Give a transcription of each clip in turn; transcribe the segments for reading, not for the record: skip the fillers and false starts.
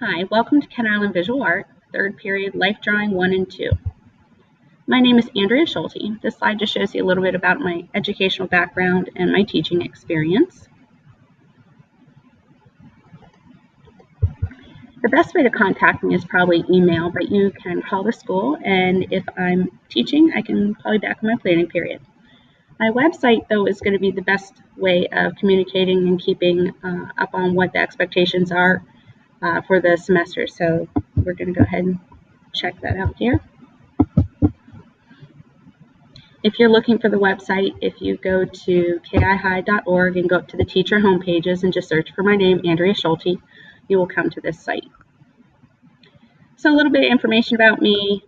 Hi, welcome to Kent Island Visual Art, third period Life Drawing 1 and 2. My name is Andrea Schulte. This slide just shows you a little bit about my educational background and my teaching experience. The best way to contact me is probably email, but you can call the school, and if I'm teaching, I can call you back on my planning period. My website, though, is going to be the best way of communicating and keeping up on what the expectations are for the semester. So we're going to go ahead and check that out here. If you're looking for the website, if you go to kihigh.org and go up to the teacher homepages and just search for my name, Andrea Schulte, you will come to this site. So a little bit of information about me,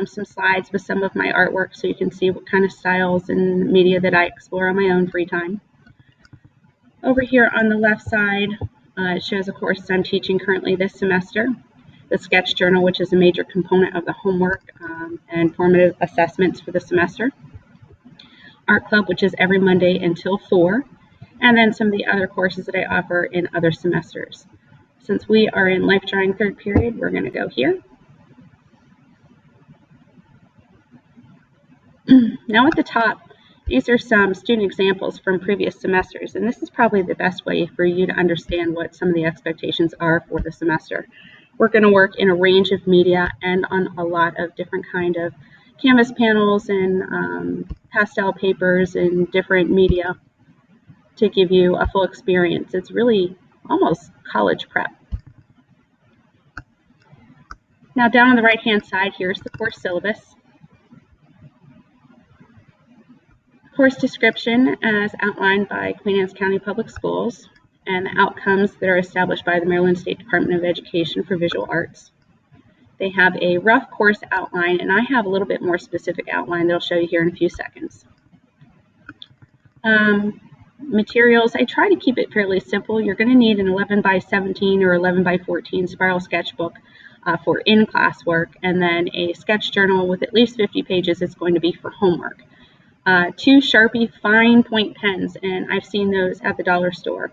some slides with some of my artwork so you can see what kind of styles and media that I explore on my own free time. Over here on the left side, it shows a course I'm teaching currently this semester, the sketch journal, which is a major component of the homework and formative assessments for the semester. Art Club, which is every Monday until 4, and then some of the other courses that I offer in other semesters. Since we are in Life Drawing third period, we're going to go here. Now at the top, these are some student examples from previous semesters, and this is probably the best way for you to understand what some of the expectations are for the semester. We're going to work in a range of media and on a lot of different kind of canvas panels and pastel papers and different media to give you a full experience. It's really almost college prep. Now down on the right hand side, here's the course syllabus. Course description as outlined by Queen Anne's County Public Schools and the outcomes that are established by the Maryland State Department of Education for Visual Arts. They have a rough course outline, and I have a little bit more specific outline that I'll show you here in a few seconds. Materials, I try to keep it fairly simple. You're going to need an 11 by 17 or 11 by 14 spiral sketchbook for in-class work, and then a sketch journal with at least 50 pages is going to be for homework. 2 Sharpie fine point pens, and I've seen those at the dollar store,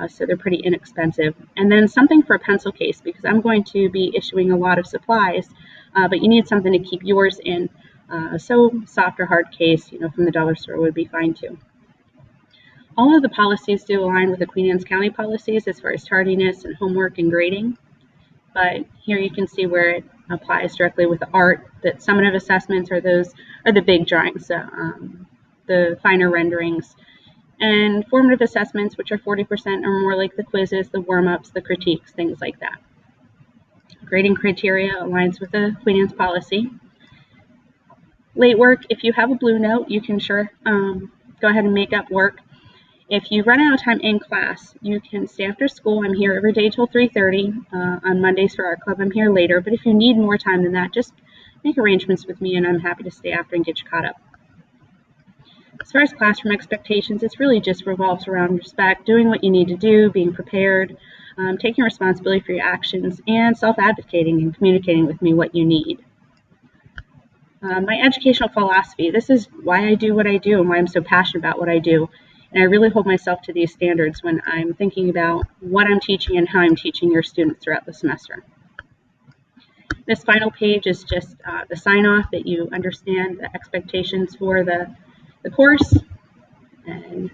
so they're pretty inexpensive. And then something for a pencil case, because I'm going to be issuing a lot of supplies, but you need something to keep yours in. So soft or hard case, from the dollar store would be fine too. All of the policies do align with the Queen Anne's County policies as far as tardiness and homework and grading. But here you can see where it applies directly with the art, that summative assessments are the big drawings, the finer renderings, and formative assessments, which are 40% or more, like the quizzes, the warm-ups, the critiques, things like that. Grading criteria aligns with the Queen Anne's policy. Late work, if you have a blue note, you can sure go ahead and make up work. If you run out of time in class, you can stay after school. I'm here every day till 3:30. On Mondays for Art Club, I'm here later. But if you need more time than that, just make arrangements with me, and I'm happy to stay after and get you caught up. As far as classroom expectations, it's really just revolves around respect, doing what you need to do, being prepared, taking responsibility for your actions, and self-advocating and communicating with me what you need. My educational philosophy, this is why I do what I do and why I'm so passionate about what I do. And I really hold myself to these standards when I'm thinking about what I'm teaching and how I'm teaching your students throughout the semester. This final page is just the sign-off that you understand the expectations for the course. And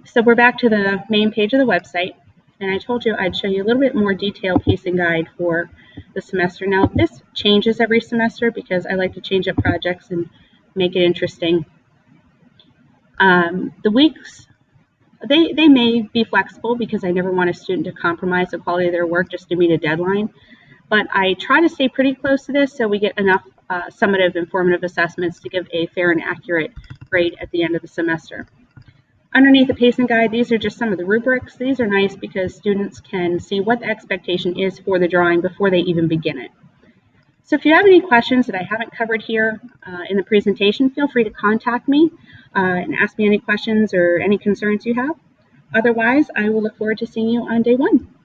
so we're back to the main page of the website. And I told you I'd show you a little bit more detailed pacing guide for the semester. Now, this changes every semester because I like to change up projects and make it interesting. The weeks, they may be flexible because I never want a student to compromise the quality of their work just to meet a deadline. But I try to stay pretty close to this so we get enough summative and formative assessments to give a fair and accurate grade at the end of the semester. Underneath the pacing guide, these are just some of the rubrics. These are nice because students can see what the expectation is for the drawing before they even begin it. So if you have any questions that I haven't covered here in the presentation, feel free to contact me and ask me any questions or any concerns you have. Otherwise, I will look forward to seeing you on day 1.